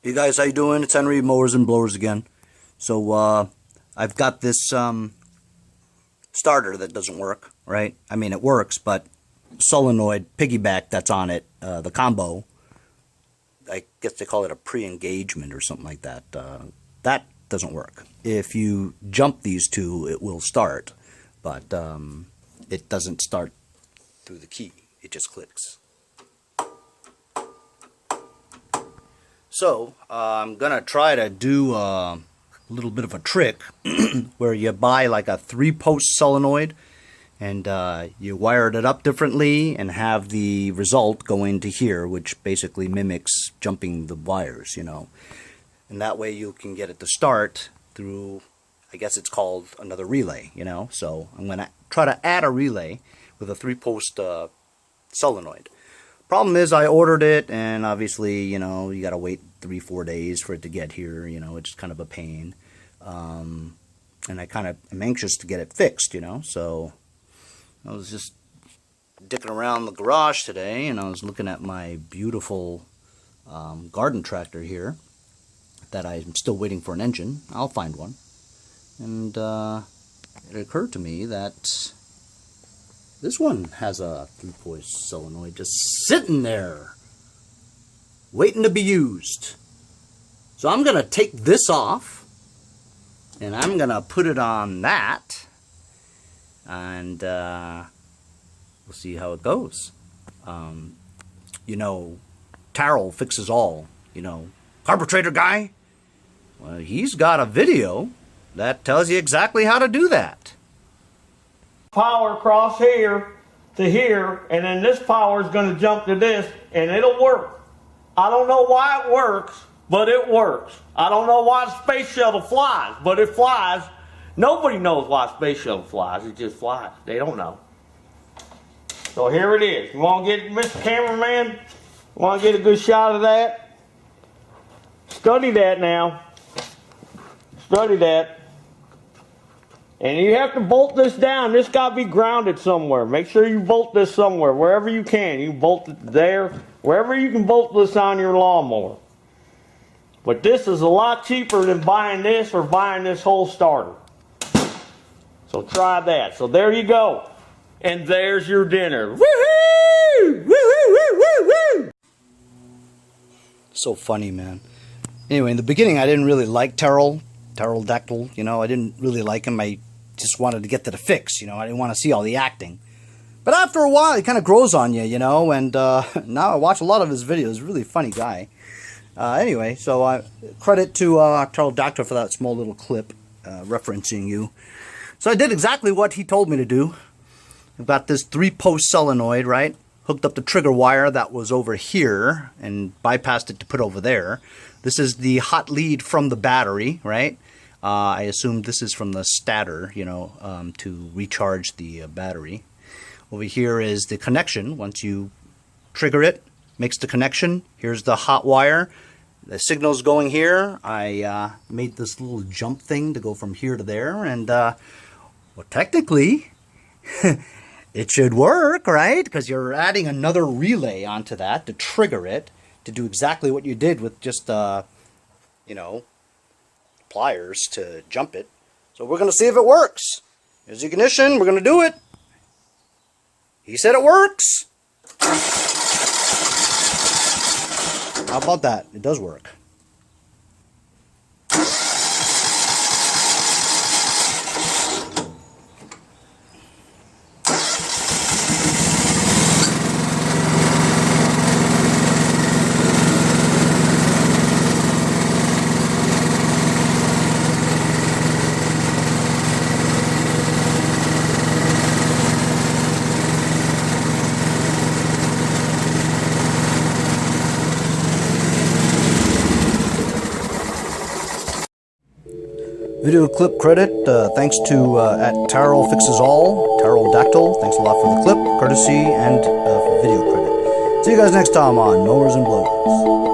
Hey guys, how you doing? It's Henry, Mowers and Blowers again. So I've got this starter that doesn't work, right? I mean, it works, but solenoid piggyback that's on it, the combo, I guess they call it a pre-engagement or something like that. That doesn't work. If you jump these two, it will start, but it doesn't start through the key. It just clicks. So, I'm going to try to do a little bit of a trick where you buy like a 3-post solenoid and you wired it up differently and have the result go into here, which basically mimics jumping the wires, you know. And that way you can get it to start through, I guess it's called another relay, you know. So, I'm going to try to add a relay with a 3-post solenoid. Problem is, I ordered it, and obviously, you know, you gotta wait 3-4 days for it to get here. You know, it's just kind of a pain, and I kind of am anxious to get it fixed. You know, so I was just dicking around the garage today, and I was looking at my beautiful garden tractor here that I'm still waiting for an engine. I'll find one, and it occurred to me that this one has a 3-post solenoid just sitting there, waiting to be used. So I'm going to take this off, and I'm going to put it on that, and we'll see how it goes. You know, Apparel fixes all, you know, carburetor guy. Well, he's got a video that tells you exactly how to do that. Power across here to here, and then this power is going to jump to this, and it'll work. I don't know why it works, but it works. I don't know why the space shuttle flies, but it flies. Nobody knows why space shuttle flies. It just flies. They don't know. So here it is. You want to get, Mr. Cameraman, want to get a good shot of that? Study that now. Study that. And you have to bolt this down. This got to be grounded somewhere. Make sure you bolt this somewhere, wherever you can. You bolt it there, wherever you can bolt this on your lawnmower. But this is a lot cheaper than buying this or buying this whole starter. So try that. So there you go. And there's your dinner. Woohoo! Woo-hoo-woo-woo-woo! So funny, man. Anyway, in the beginning, I didn't really like Pterodactyl, you know, I didn't really like him. I just wanted to get to the fix, you know, I didn't want to see all the acting. But after a while, it kind of grows on you, you know, and now I watch a lot of his videos. Really funny guy. Anyway, so credit to Pterodactyl for that small little clip referencing you. So I did exactly what he told me to do. I've got this 3-post solenoid, right? Hooked up the trigger wire that was over here and bypassed it to put over there. This is the hot lead from the battery, right? I assume this is from the stator, you know, to recharge the battery. Over here is the connection. Once you trigger it, makes the connection. Here's the hot wire. The signal's going here. I made this little jump thing to go from here to there. And, well, technically, it should work, right? Because you're adding another relay onto that to trigger it, to do exactly what you did with just, you know, pliers to jump it. So we're going to see if it works. Here's the ignition. We're going to do it. He said it works. How about that? It does work. Video clip credit, thanks to at Tarot Fixes All, Pterodactyl. Thanks a lot for the clip, courtesy, and video credit. See you guys next time on Mowers and Blowers.